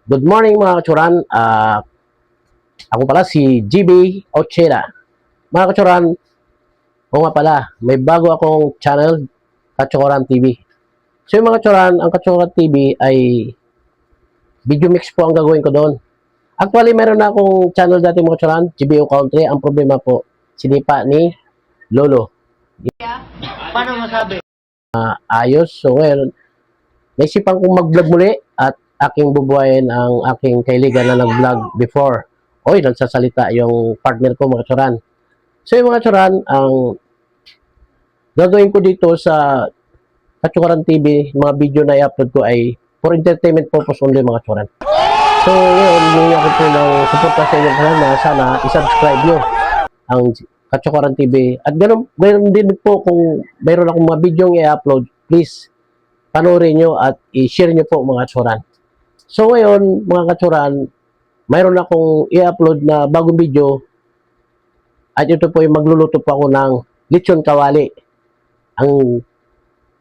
Good morning mga kachuran. Ako pala si GB Ocheda. Mga kachuran, o nga pala, may bago akong channel, Kachuran TV. So yung mga kachuran, ang Kachuran TV ay video mix po ang gagawin ko doon. Actually, meron na akong channel dati mga kachuran, GBO Country. Ang problema po, sinipa ni Lolo. Paano masabi? Ayos. So ngayon, naisipan kong mag-vlog muli at aking bubuhayin ang aking kaibigan na nag-vlog before. Oy, nagsasalita yung partner ko mga kachuran. So yung mga kachuran, ang gagawin ko dito sa Kachuran TV, mga video na i-upload ko ay for entertainment purpose only mga kachuran. So ngayon, yung ako po ng suporta sa inyo na sana i-subscribe nyo ang Kachuran TV. At ganoon din po kung mayroon akong mga video i-upload, please panoorin nyo at i-share nyo po mga kachuran. So ngayon, mga kachuran, mayroon akong i-upload na bagong video at ito po yung magluluto po ako ng lechon kawali. Ang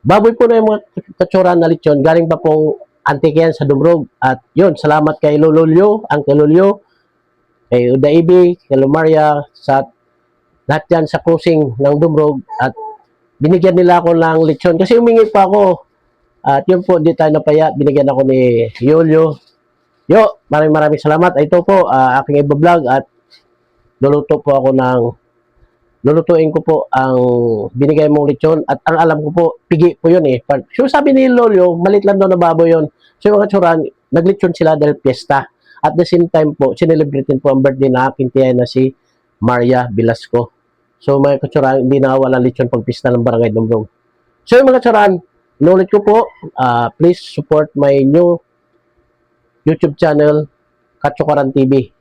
baboy po na yung mga kachuran na lechon, galing pa pong antique yan sa Dumrog. At yun, salamat kay Lololyo, Uncle Lolyo, kay Udaibi, kay Lumaria, sa lahat yan sa cruising ng Dumrog. At binigyan nila ako ng lechon kasi humingi pa ako. At yun po, di tayo napaya. Binigyan ako ni Yolyo. Yo, maraming salamat. Ito po, aking iba-vlog at lulutuin ko po ang binigay mong lechon. At ang alam ko po, pigi po yun eh. So sabi ni Lolyo, malit lang daw na baboy yun. So yung mga kachuran, naglechon sila dahil piyesta. At the same time po, sinelebratin po ang birthday na aking tiya na si Maria Velasco. So mga kachuran, hindi nawawala lechon pag pista ng Barangay Dumbrong. So yung mga kachuran, inulit ko po, please support my new YouTube channel, Kachuran TV.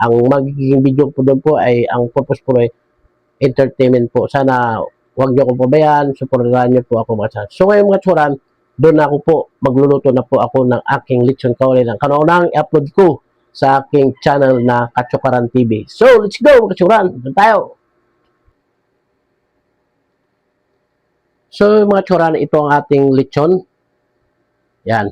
Ang magiging video po doon po ay, ang purpose po ay entertainment po. Sana huwag niyo akong pabayaan, supportahan niyo po ako mga kachuran. So ngayon mga kachuran, doon ako po, magluluto na po ako ng aking lechon kawali ng kanaunang i-upload ko sa aking channel na Kachuran TV. So let's go mga kachuran, doon tayo! So mga kachuran, ito ang ating lechon. Yan.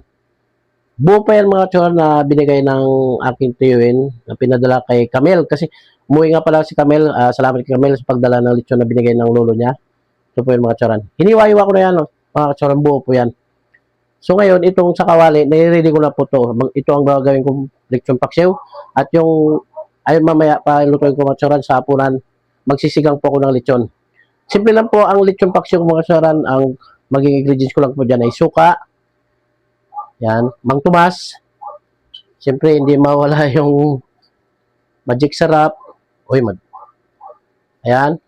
Buo pa yan mga kachuran na binigay ng aking tiyuin na pinadala kay Camel. Kasi umuwi nga pala si Camel. Salamat kay Camel sa pagdala ng lechon na binigay ng lolo niya. Ito po yung mga kachuran. Hiniwa-hiwa ko na yan. Mga kachuran, buo po yan. So ngayon, itong sa kawali, nire-ready ko na po to. Ito ang gagawin kong lechon paksiw. At yung, ayun mamaya pa lutuin ko mga kachuran sa hapunan, magsisigang po ako ng lechon. Simple lang po ang lechon paksiw mga kachuran. Ang maging ingredients ko lang po dyan ay suka. Yan, Mang Tomas. Siyempre, hindi mawala yung magic sarap. Uy, ayan.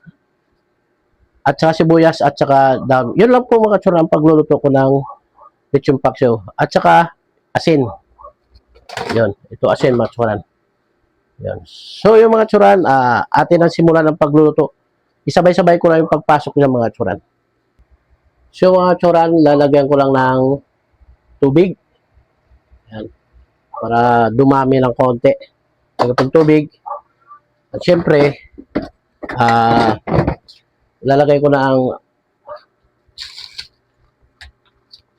At saka sibuyas at saka dami. Yun lang po mga kachuran ang pagluluto ko ng lechon paksiw. At saka asin. Yun, ito asin mga kachuran. Yun. So yung mga kachuran, atin ang simulan ng pagluluto. Isabay-sabay ko lang yung pagpasok ng mga kachuran. So mga kachuran, lalagyan ko lang ng tubig. Yan. Para dumami ng konti. Pagkatong tubig. At syempre, lalagay ko na ang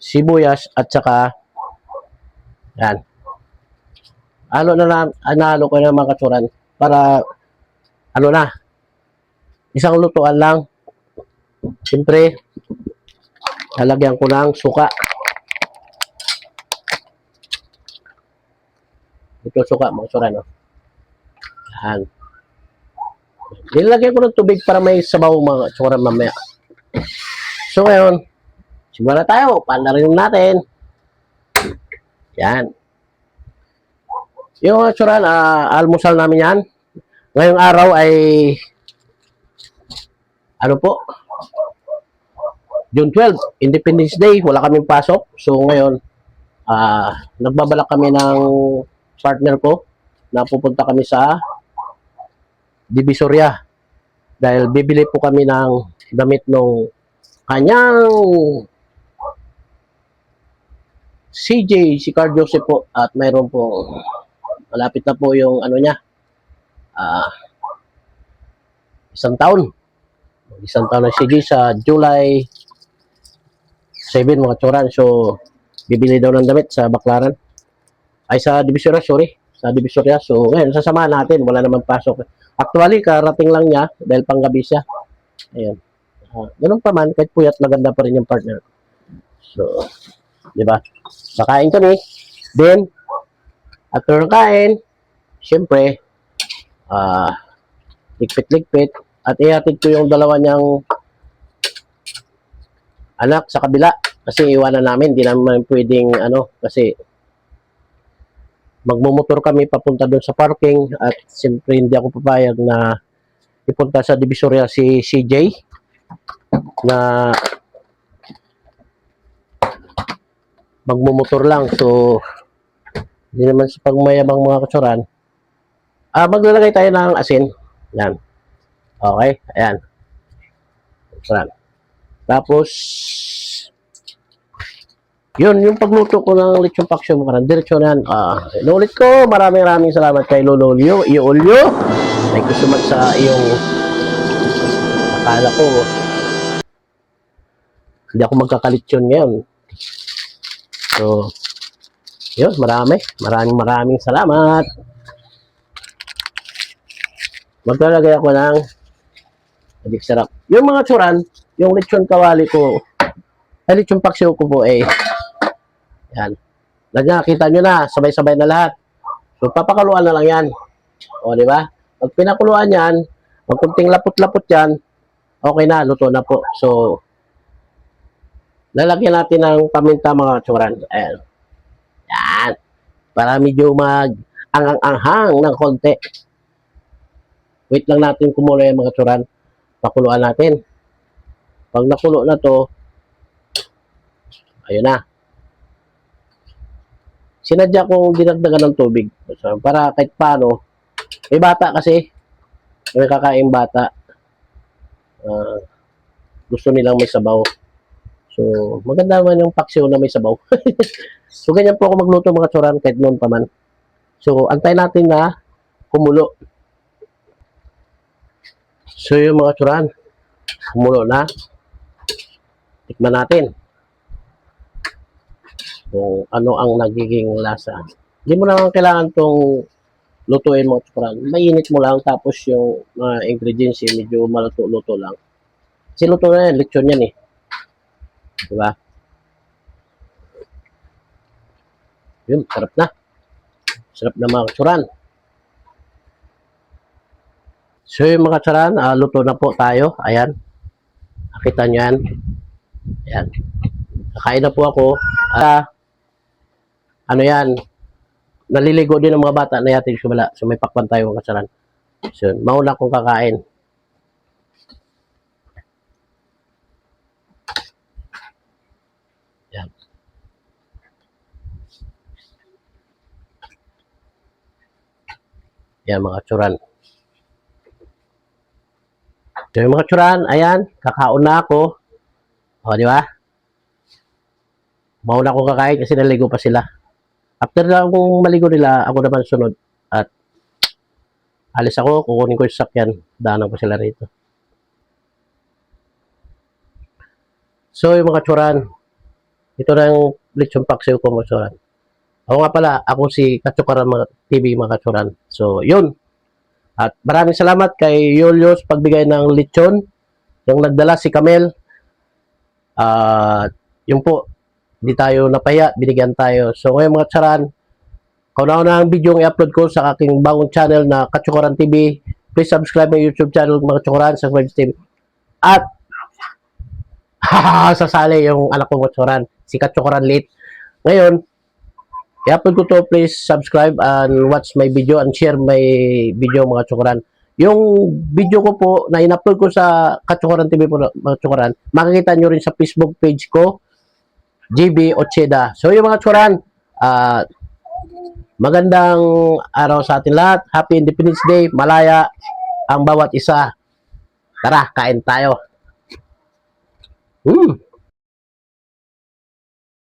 sibuyas at saka yan. Analo ko na mga kachuran para isang lutuan lang. Syempre, lalagyan ko ng suka. Ito suka mga kachuran. Yan. Nilagay ko ng tubig para may sabaw mga kachuran mamaya. So ngayon, simula na tayo. Panarin natin. Yan. Yung mga kachuran, almusal namin yan. Ngayong araw ay ano po? June 12, Independence Day. Wala kaming pasok. So ngayon, nagbabalak kami ng partner ko na pupunta kami sa Divisoria dahil bibili po kami ng damit nung kanyang CJ, si Carl Joseph po, at mayroon po malapit na po yung ano niya, isang taon na CJ sa July 7 mga kachuran. So bibili daw ng damit sa Baclaran. Ay, sa Divisoria, sorry. Sa Divisoria. So, ngayon, sasamahan natin. Wala naman pasok. Actually, karating lang niya dahil panggabi siya. Ayan. Ganun pa man, kahit puyat, maganda pa rin yung partner. So, di ba? Kakain kami. Then, after kain, syempre, ligpit-ligpit. At ihatid ko yung dalawa niyang anak sa kabila. Kasi iwanan namin. Di naman pwedeng, kasi magmumotor kami papunta doon sa parking at siyempre hindi ako papayag na ipunta sa Divisoria si CJ na magmumotor lang. So, hindi naman sa pagmayabang mga katsuran. Maglalagay tayo ng asin. Yan. Okay. Ayan. Katsuran. Tapos, yun, yung pagluto ko ng lechon paksyo mo karan, diretsyo na yan. Inulit ko, maraming salamat kay Lolo Olyo, Iolyo. Thank you so much sa iyong akala ko. Hindi ako magkakalitsyon ngayon. So, yun, maraming salamat. Maglalagay ako ng adik sarap. Yung mga tsuran, yung lechon kawali ko, ay lechon paksyo ko po yan. Nakita nyo na, sabay-sabay na lahat. So, papakuluan na lang yan. O, di ba? Pag pinakuluan yan, pag kunting lapot-lapot yan, okay na, luto na po. So, lalagyan natin ng paminta mga tsuran. Ayan. Yan. Para medyo anghang ng konti. Wait lang natin kumulo yung mga tsuran. Pakuluan natin. Pag nakulo na to, ayun na. Sinadya kong dinagdagan ng tubig. So, para kahit paano, may bata kasi, may kakaing bata. Gusto nilang may sabaw. So, maganda naman yung paksiw na may sabaw. So, ganyan po ako magluto mga tsuran kahit noon pa man. So, antay natin na kumulo. So, yung mga tsuran, kumulo na. Tikman natin kung ano ang nagiging lasa. Hindi mo naman kailangan itong lutuin mga tsuran. Mainit mo lang tapos yung mga ingredients medyo maluto-luto lang. Kasi luto na yan, lechon yan eh. Diba? Yun, sarap na. Sarap na mga tsuran. So yung mga tsuran, luto na po tayo. Ayan. Nakita nyo yan. Ayan. Kakain na po ako. Ano yan, naliligo din ng mga bata na yating sumala. So may pakwan tayo mga tsuran. So, mauna kong kakain. Yan. Yan mga tsuran. So yung mga tsuran, ayan, kakaon na ako. O, di ba? Mauna akong kakain kasi naligo pa sila. After na akong maligo nila, ako naman sunod. At alis ako, kukunin ko yung sakyan. Daanan ko sila rito. So yung mga tsuran, ito na yung lechon paksiw ko mga tsuran. Ako nga pala, ako si Katsukaran TV mga tsuran. So yun. At maraming salamat kay Julius pagbigay ng lechon. Yung nagdala si Camel. Yun po, hindi tayo napaya, binigyan tayo. So ngayon mga tsaran, kauna-una ang video ang i-upload ko sa aking bagong channel na Katsukaran TV. Please subscribe my YouTube channel mga Katsukaran, subscribe team. At sasali yung anak ko Katsukaran, si Katsukaran Late. Ngayon, i-upload ko to, please subscribe and watch my video and share my video mga Katsukaran. Yung video ko po na in-upload ko sa Katsukaran TV po mga Katsukaran, makikita nyo rin sa Facebook page ko, GB Ocheda. So yung mga tsuran, magandang araw sa atin lahat. Happy Independence Day. Malaya ang bawat isa. Tara, kain tayo.